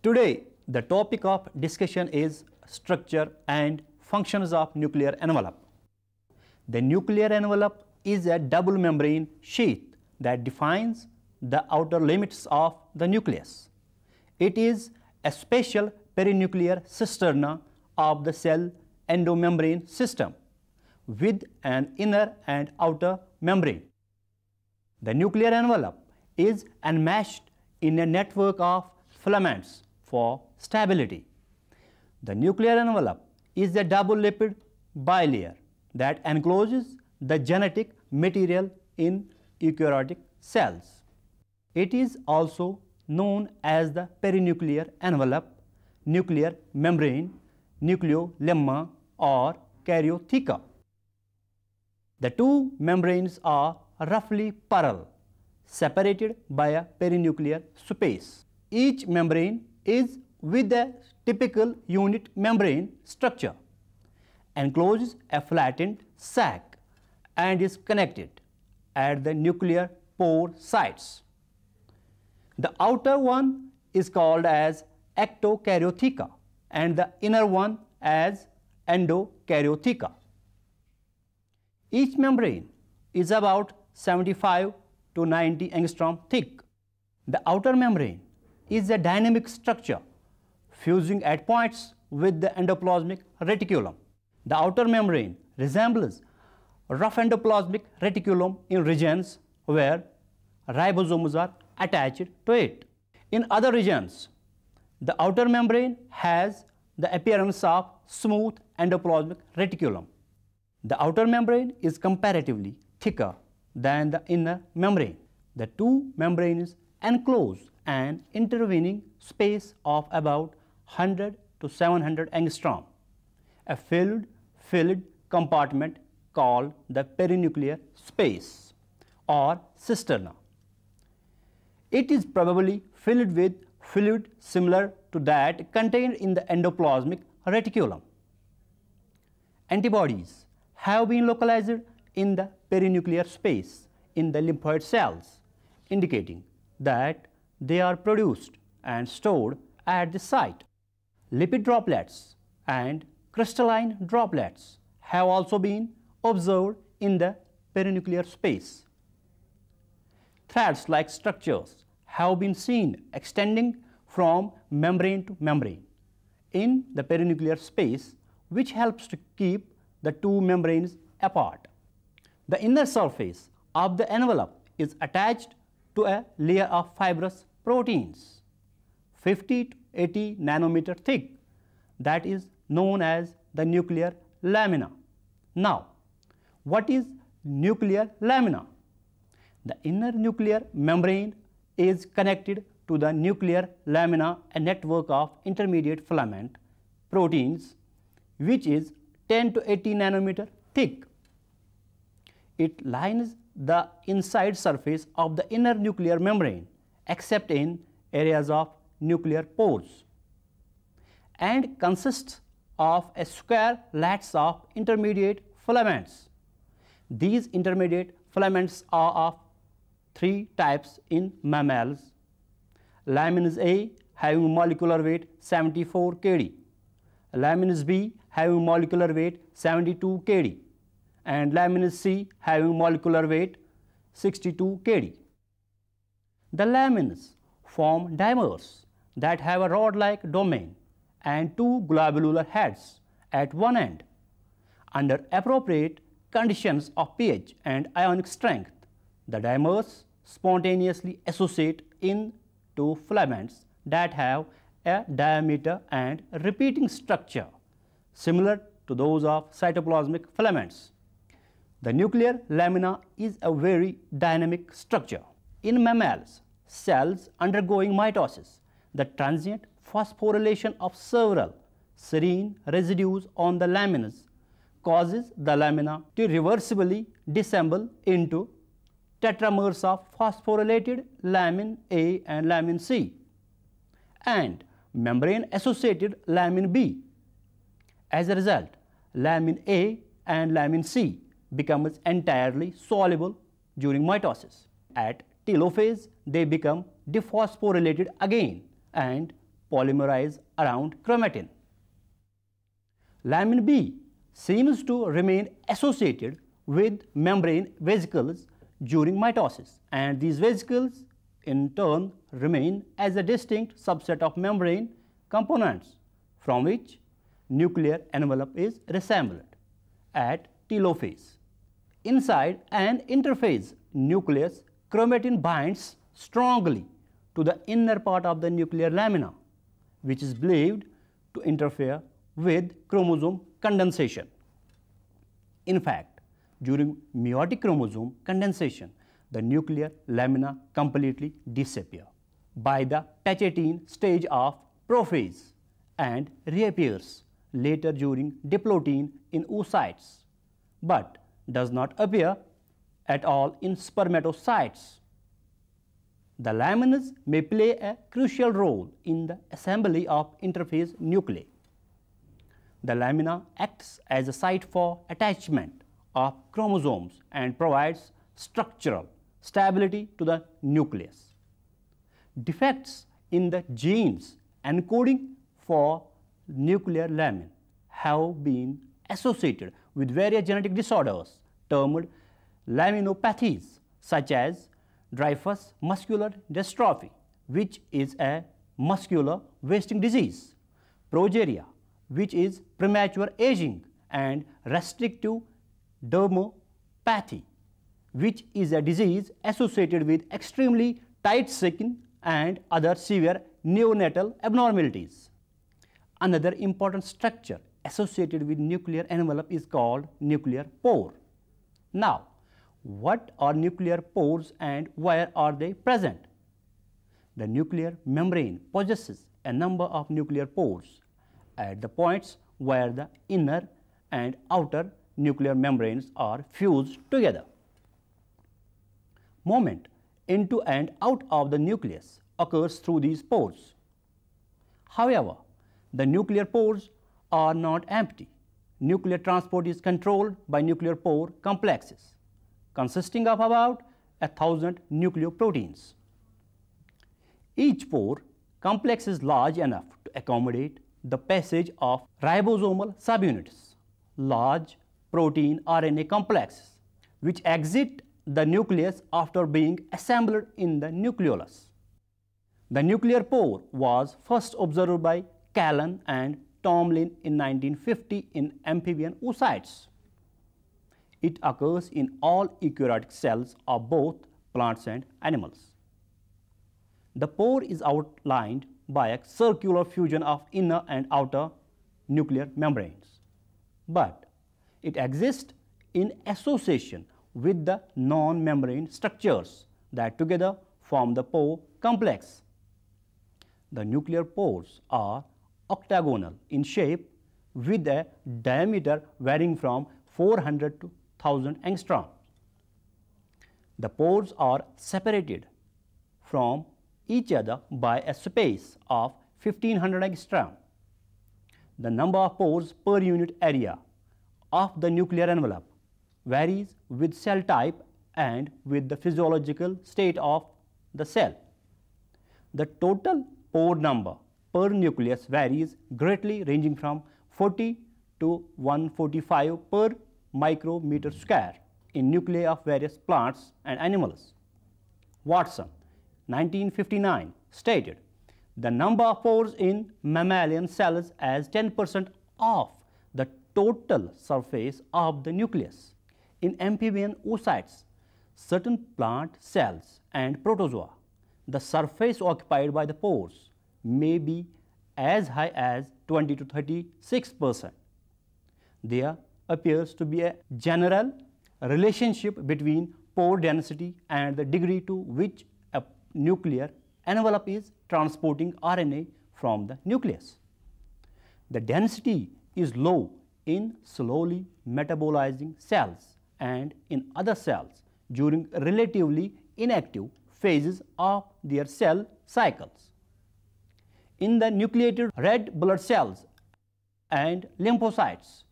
Today, the topic of discussion is structure and functions of nuclear envelope. The nuclear envelope is a double membrane sheath that defines the outer limits of the nucleus. It is a special perinuclear cisterna of the cell endomembrane system with an inner and outer membrane. The nuclear envelope is enmeshed in a network of filaments for stability. The nuclear envelope is a double lipid bilayer that encloses the genetic material in eukaryotic cells. It is also known as the perinuclear envelope, nuclear membrane, nucleolemma, or karyotheca. The two membranes are roughly parallel, separated by a perinuclear space. Each membrane is with a typical unit membrane structure, encloses a flattened sac, and is connected at the nuclear pore sites. The outer one is called as ectokaryotheca and the inner one as endokaryotheca. Each membrane is about 75 to 90 angstrom thick. The outer membrane is a dynamic structure fusing at points with the endoplasmic reticulum. The outer membrane resembles rough endoplasmic reticulum in regions where ribosomes are attached to it. In other regions, the outer membrane has the appearance of smooth endoplasmic reticulum. The outer membrane is comparatively thicker than the inner membrane. The two membranes enclose an intervening space of about 100 to 700 angstrom, a filled compartment called the perinuclear space or cisterna. It is probably filled with fluid similar to that contained in the endoplasmic reticulum. Antibodies have been localized in the perinuclear space in the lymphoid cells, indicating that they are produced and stored at the site. Lipid droplets and crystalline droplets have also been observed in the perinuclear space. Threads-like structures have been seen extending from membrane to membrane in the perinuclear space, which helps to keep the two membranes apart. The inner surface of the envelope is attached to a layer of fibrous proteins, 50 to 80 nanometer thick, that is known as the nuclear lamina. Now, what is nuclear lamina? The inner nuclear membrane is connected to the nuclear lamina, a network of intermediate filament proteins, which is 10 to 80 nanometer thick. It lines the inside surface of the inner nuclear membrane, except in areas of nuclear pores, and consists of a square lattice of intermediate filaments. These intermediate filaments are of three types in mammals: laminase A having molecular weight 74 kD, laminase B having molecular weight 72 kD, and laminase C having molecular weight 62 kD. The lamines form dimers that have a rod-like domain and two globular heads at one end. Under appropriate conditions of pH and ionic strength, the dimers spontaneously associate into filaments that have a diameter and repeating structure similar to those of cytoplasmic filaments. The nuclear lamina is a very dynamic structure. In mammals, cells undergoing mitosis, the transient phosphorylation of several serine residues on the lamines causes the lamina to reversibly disassemble into tetramers of phosphorylated lamin A and lamin C and membrane-associated lamin B. As a result, lamin A and lamin C becomes entirely soluble during mitosis. At telophase, they become dephosphorylated again and polymerize around chromatin. Lamin B seems to remain associated with membrane vesicles during mitosis, and these vesicles in turn remain as a distinct subset of membrane components from which nuclear envelope is reassembled at telophase. Inside an interphase nucleus, chromatin binds strongly to the inner part of the nuclear lamina, which is believed to interfere with chromosome condensation. In fact, during meiotic chromosome condensation, the nuclear lamina completely disappear by the Tachetin stage of prophase and reappears later during diplotin in oocytes, but does not appear at all in spermatocytes. The laminas may play a crucial role in the assembly of interphase nuclei. The lamina acts as a site for attachment of chromosomes and provides structural stability to the nucleus. Defects in the genes encoding for nuclear lamin have been associated with various genetic disorders termed laminopathies, such as Dreyfus muscular dystrophy, which is a muscular wasting disease, progeria, which is premature aging, and restrictive dermopathy, which is a disease associated with extremely tight skin and other severe neonatal abnormalities. Another important structure associated with nuclear envelope is called nuclear pore. Now, what are nuclear pores and where are they present? The nuclear membrane possesses a number of nuclear pores at the points where the inner and outer nuclear membranes are fused together. Movement into and out of the nucleus occurs through these pores. However, the nuclear pores are not empty. Nuclear transport is controlled by nuclear pore complexes, consisting of about 1,000 nucleoproteins. Each pore complex is large enough to accommodate the passage of ribosomal subunits, large protein RNA complexes, which exit the nucleus after being assembled in the nucleolus. The nuclear pore was first observed by Callan and Tomlin in 1950 in amphibian oocytes. It occurs in all eukaryotic cells of both plants and animals. The pore is outlined by a circular fusion of inner and outer nuclear membranes, but it exists in association with the non-membrane structures that together form the pore complex. The nuclear pores are octagonal in shape with a diameter varying from 400 to 1000 angstrom. The pores are separated from each other by a space of 1500 angstrom. The number of pores per unit area of the nuclear envelope varies with cell type and with the physiological state of the cell. The total pore number per nucleus varies greatly, ranging from 40 to 145 per micrometer square in nuclei of various plants and animals. Watson, 1959, stated the number of pores in mammalian cells as 10% of the total surface of the nucleus. In amphibian oocytes, certain plant cells and protozoa, the surface occupied by the pores may be as high as 20 to 36%. There appears to be a general relationship between pore density and the degree to which a nuclear envelope is transporting RNA from the nucleus. The density is low in slowly metabolizing cells and in other cells during relatively inactive phases of their cell cycles. In the nucleated red blood cells and lymphocytes,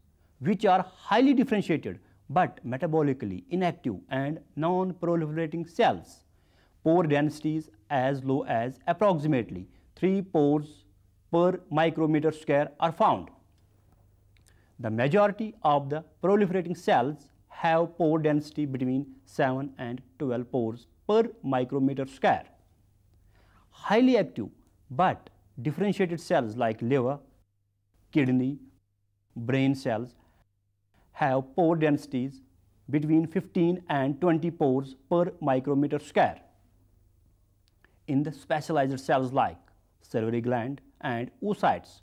which are highly differentiated but metabolically inactive and non-proliferating cells, pore density is as low as approximately 3 pores per micrometer square are found. The majority of the proliferating cells have pore density between 7 and 12 pores per micrometer square. Highly active but differentiated cells like liver, kidney, brain cells have pore densities between 15 and 20 pores per micrometer square. In the specialized cells like salivary gland and oocytes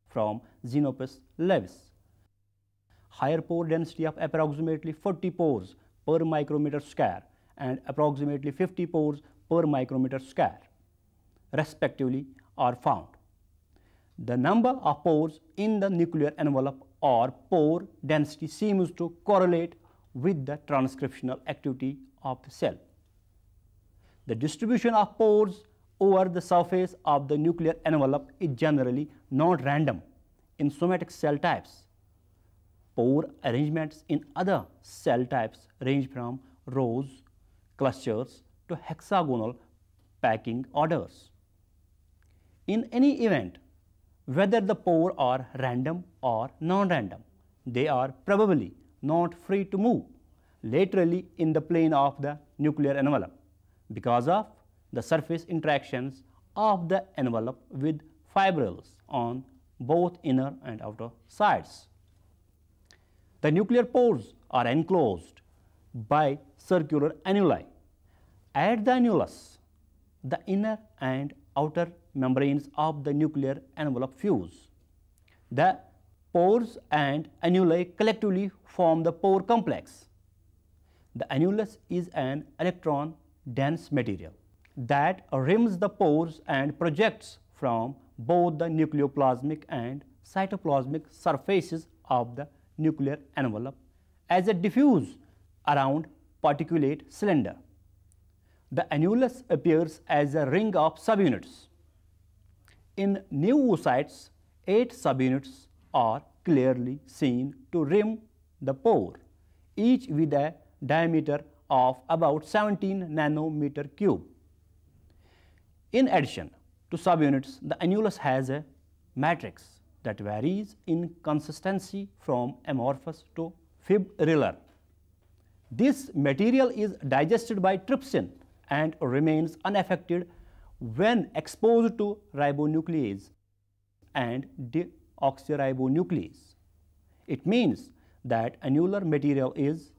from Xenopus laevis, higher pore density of approximately 40 pores per micrometer square and approximately 50 pores per micrometer square, respectively, are found. The number of pores in the nuclear envelope or pore density seems to correlate with the transcriptional activity of the cell. The distribution of pores over the surface of the nuclear envelope is generally not random in somatic cell types. Pore arrangements in other cell types range from rows, clusters to hexagonal packing orders. In any event, whether the pores are random or non-random, they are probably not free to move laterally in the plane of the nuclear envelope because of the surface interactions of the envelope with fibrils on both inner and outer sides. The nuclear pores are enclosed by circular annuli. At the annulus, the inner and outer membranes of the nuclear envelope fuse. The pores and annuli collectively form the pore complex. The annulus is an electron-dense material that rims the pores and projects from both the nucleoplasmic and cytoplasmic surfaces of the nuclear envelope as a diffuse around particulate cylinder. The annulus appears as a ring of subunits. In new oocytes, 8 subunits are clearly seen to rim the pore, each with a diameter of about 17 nanometer cube. In addition to subunits, the annulus has a matrix that varies in consistency from amorphous to fibrillar. This material is digested by trypsin and remains unaffected when exposed to ribonuclease and deoxyribonuclease. It means that annular material is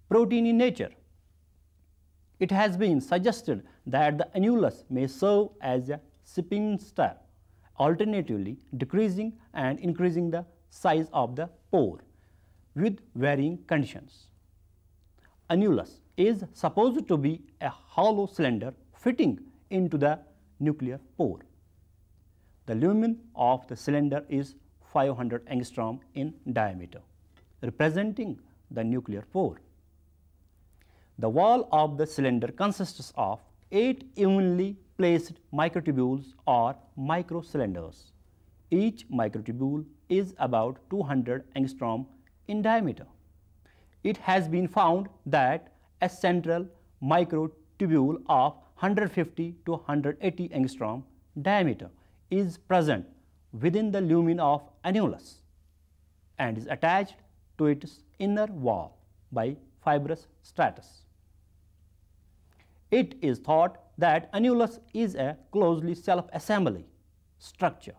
protein in nature. It has been suggested that the annulus may serve as a spinster, alternatively decreasing and increasing the size of the pore with varying conditions. Annulus is supposed to be a hollow cylinder fitting into the nuclear pore. The lumen of the cylinder is 500 angstrom in diameter, representing the nuclear pore. The wall of the cylinder consists of 8 evenly placed microtubules or microcylinders. Each microtubule is about 200 angstrom in diameter. It has been found that a central microtubule of 150 to 180 angstrom diameter is present within the lumen of annulus and is attached to its inner wall by fibrous stratus. It is thought that annulus is a closely self-assembly structure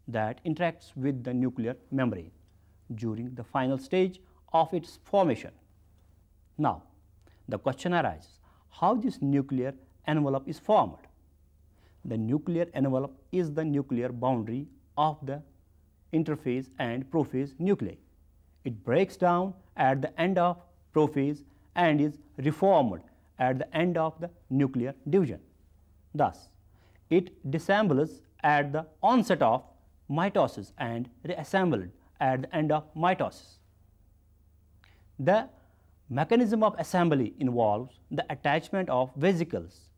that interacts with the nuclear membrane during the final stage of its formation. Now, the question arises, how this nuclear envelope is formed? The nuclear envelope is the nuclear boundary of the interphase and prophase nuclei. It breaks down at the end of prophase and is reformed at the end of the nuclear division. Thus, it disassembles at the onset of mitosis and reassembled at the end of mitosis. The mechanism of assembly involves the attachment of vesicles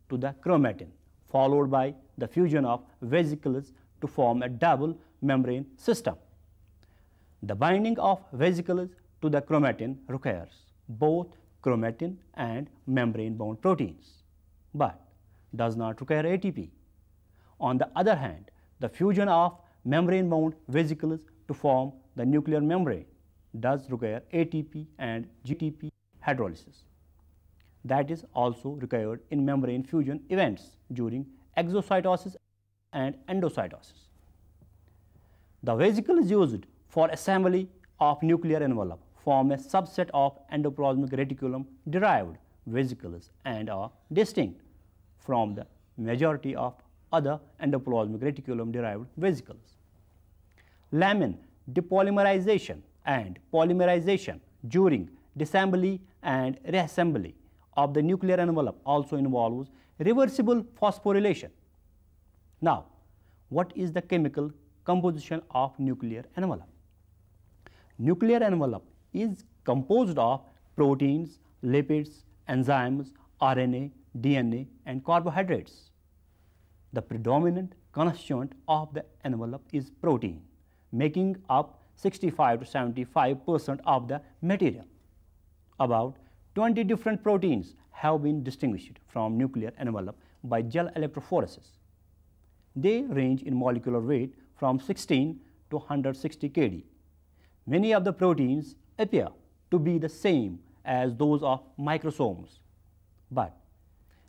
to the chromatin, followed by the fusion of vesicles to form a double membrane system. The binding of vesicles to the chromatin requires both chromatin and membrane-bound proteins, but does not require ATP. On the other hand, The fusion of membrane-bound vesicles to form the nuclear membrane does require ATP and GTP hydrolysis. That is also required in membrane fusion events during exocytosis and endocytosis. The vesicles used for assembly of nuclear envelope form a subset of endoplasmic reticulum derived vesicles and are distinct from the majority of other endoplasmic reticulum derived vesicles. Lamin depolymerization and polymerization during disassembly and reassembly of the nuclear envelope also involves reversible phosphorylation. Now, what is the chemical composition of nuclear envelope? Nuclear envelope is composed of proteins, lipids, enzymes, RNA, DNA, and carbohydrates. The predominant constituent of the envelope is protein, making up 65 to 75% of the material. About 20 different proteins have been distinguished from nuclear envelope by gel electrophoresis. They range in molecular weight from 16 to 160 kD. Many of the proteins appear to be the same as those of microsomes, but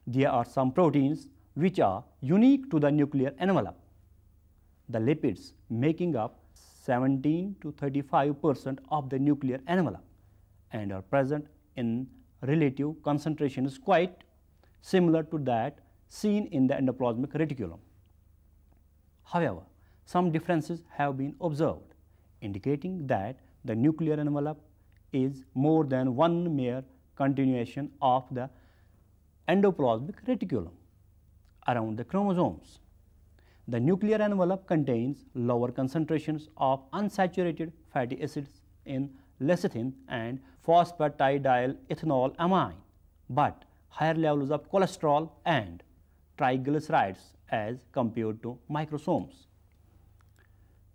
there are some proteins which are unique to the nuclear envelope. The lipids making up 17 to 35% of the nuclear envelope and are present in relative concentrations quite similar to that seen in the endoplasmic reticulum. However, some differences have been observed, indicating that the nuclear envelope is more than one mere continuation of the endoplasmic reticulum around the chromosomes. The nuclear envelope contains lower concentrations of unsaturated fatty acids in lecithin and phosphatidyl ethanol amine, but higher levels of cholesterol and triglycerides as compared to microsomes.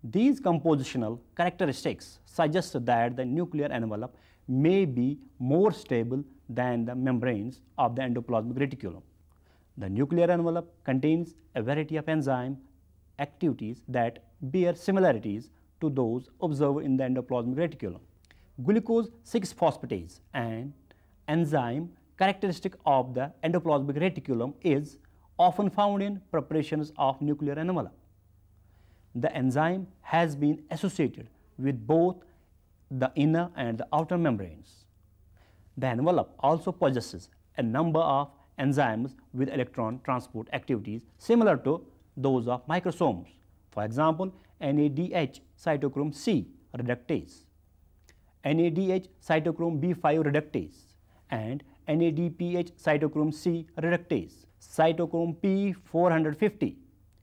These compositional characteristics suggest that the nuclear envelope may be more stable than the membranes of the endoplasmic reticulum. The nuclear envelope contains a variety of enzyme activities that bear similarities to those observed in the endoplasmic reticulum. Glucose 6-phosphatase, an enzyme characteristic of the endoplasmic reticulum, is often found in preparations of nuclear envelope. The enzyme has been associated with both the inner and the outer membranes. The envelope also possesses a number of enzymes with electron transport activities similar to those of microsomes. For example, NADH cytochrome C reductase, NADH cytochrome B5 reductase, and NADPH cytochrome C reductase, cytochrome P450,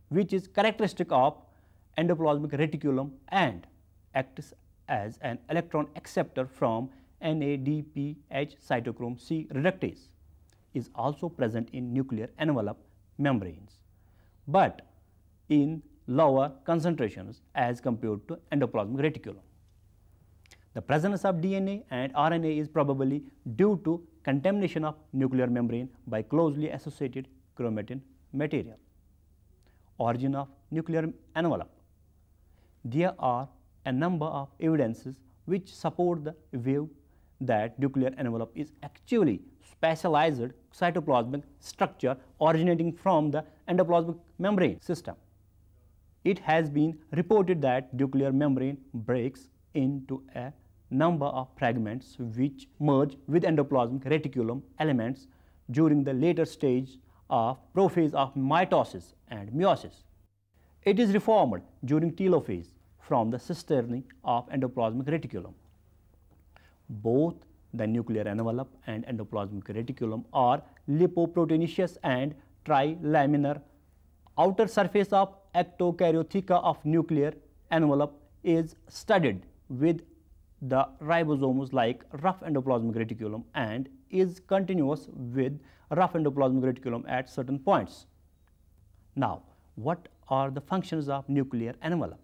which is characteristic of endoplasmic reticulum and acts as an electron acceptor from NADPH cytochrome C reductase, is also present in nuclear envelope membranes, but in lower concentrations as compared to endoplasmic reticulum. The presence of DNA and RNA is probably due to contamination of nuclear membrane by closely associated chromatin material. Origin of nuclear envelope. There are a number of evidences which support the view that nuclear envelope is actually specialized cytoplasmic structure originating from the endoplasmic membrane system. It has been reported that nuclear membrane breaks into a number of fragments which merge with endoplasmic reticulum elements during the later stage of prophase of mitosis and meiosis. It is reformed during telophase from the cisternae of endoplasmic reticulum. Both the nuclear envelope and endoplasmic reticulum are lipoproteinaceous and trilaminar. Outer surface of ectokaryotheca of nuclear envelope is studded with the ribosomes like rough endoplasmic reticulum and is continuous with rough endoplasmic reticulum at certain points. Now, what are the functions of nuclear envelope?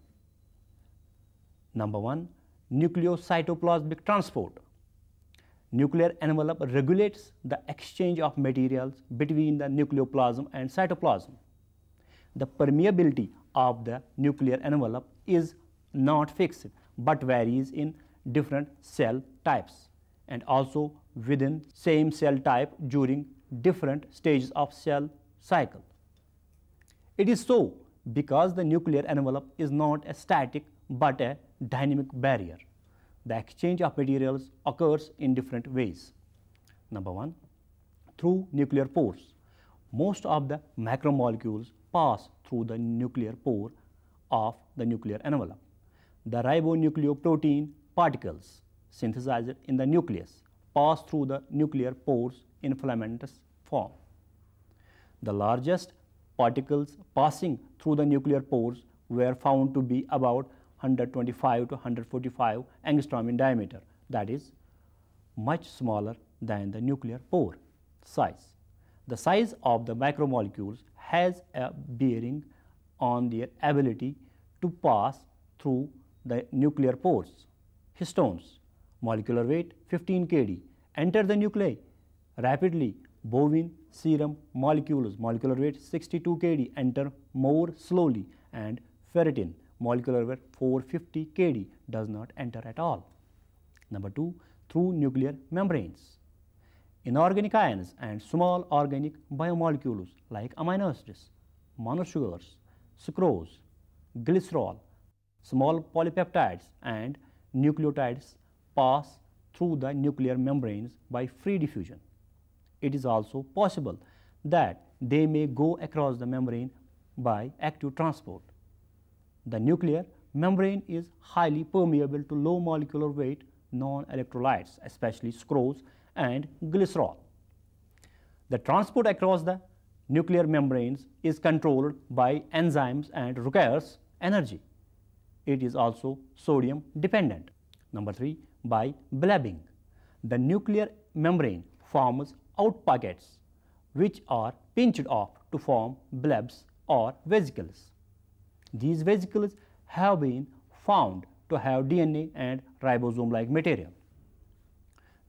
Number 1, nucleocytoplasmic transport. Nuclear envelope regulates the exchange of materials between the nucleoplasm and cytoplasm. The permeability of the nuclear envelope is not fixed but varies in different cell types and also within same cell type during different stages of cell cycle. It is so because the nuclear envelope is not a static but a dynamic barrier. The exchange of materials occurs in different ways. Number one, through nuclear pores. Most of the macromolecules pass through the nuclear pore of the nuclear envelope. The ribonucleoprotein particles synthesized in the nucleus pass through the nuclear pores in filamentous form. The largest particles passing through the nuclear pores were found to be about 125 to 145 angstrom in diameter, that is much smaller than the nuclear pore size. The size of the macromolecules has a bearing on their ability to pass through the nuclear pores. Histones, molecular weight 15 kD, enter the nuclei rapidly. Bovine serum molecules, molecular weight 62 kD, enter more slowly, and ferritin, molecular weight 450 kD, does not enter at all. Number two, through nuclear membranes. Inorganic ions and small organic biomolecules like amino acids, monosugars, sucrose, glycerol, small polypeptides and nucleotides pass through the nuclear membranes by free diffusion. It is also possible that they may go across the membrane by active transport. The nuclear membrane is highly permeable to low molecular weight non-electrolytes, especially sucrose and glycerol. The transport across the nuclear membranes is controlled by enzymes and requires energy. It is also sodium dependent. Number three, by blabbing. The nuclear membrane forms outpockets which are pinched off to form blebs or vesicles. These vesicles have been found to have DNA and ribosome-like material.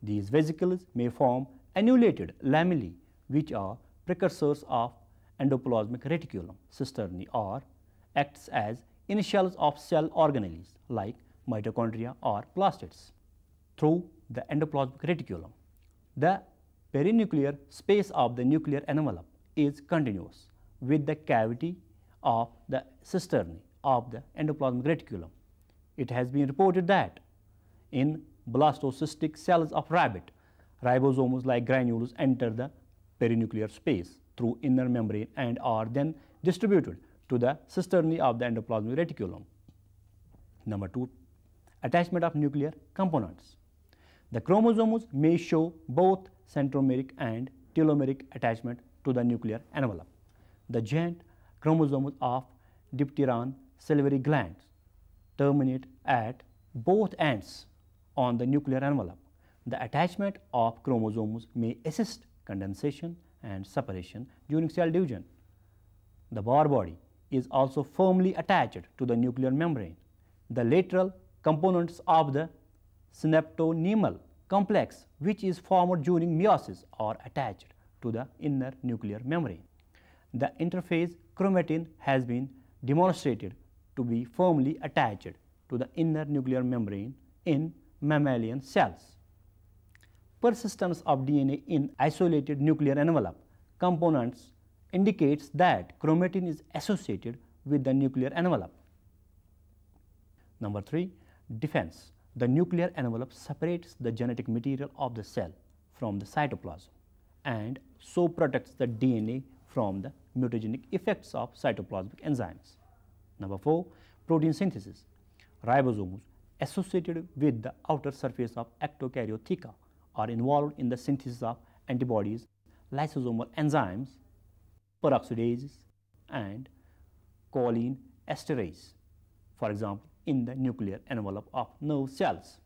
These vesicles may form annulated lamellae, which are precursors of endoplasmic reticulum cisternae, or acts as initials of cell organelles like mitochondria or plastids. Through the endoplasmic reticulum, the perinuclear space of the nuclear envelope is continuous with the cavity of the cisternae of the endoplasmic reticulum. It has been reported that in blastocystic cells of rabbit, ribosomes like granules enter the perinuclear space through inner membrane and are then distributed to the cisternae of the endoplasmic reticulum. Number two, attachment of nuclear components. The chromosomes may show both centromeric and telomeric attachment to the nuclear envelope. The giant chromosomes of dipteran salivary glands terminate at both ends on the nuclear envelope. The attachment of chromosomes may assist condensation and separation during cell division. The Bohr body is also firmly attached to the nuclear membrane. The lateral components of the synaptonemal complex, which is formed during meiosis, are attached to the inner nuclear membrane. The interphase chromatin has been demonstrated to be firmly attached to the inner nuclear membrane in mammalian cells. Persistence of DNA in isolated nuclear envelope components indicates that chromatin is associated with the nuclear envelope. Number three, defense. The nuclear envelope separates the genetic material of the cell from the cytoplasm and so protects the DNA from the mutagenic effects of cytoplasmic enzymes. Number four, protein synthesis. Ribosomes associated with the outer surface of ectokaryotheca are involved in the synthesis of antibodies, lysosomal enzymes, peroxidases, and choline esterase, for example, in the nuclear envelope of nerve cells.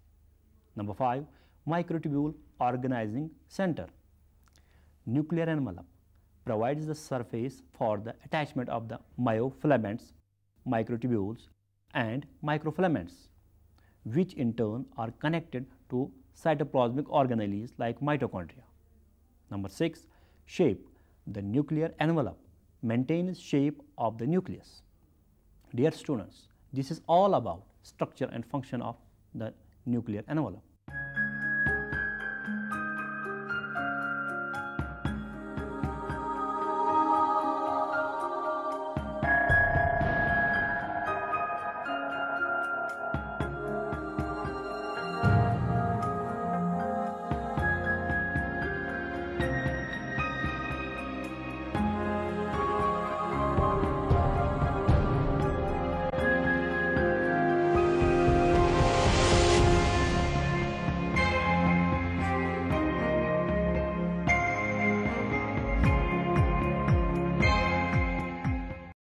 Number five, microtubule organizing center. Nuclear envelope provides the surface for the attachment of the myofilaments, microtubules, and microfilaments, which in turn are connected to cytoplasmic organelles like mitochondria. Number six, shape. The nuclear envelope maintains shape of the nucleus. Dear students, this is all about structure and function of the nuclear envelope.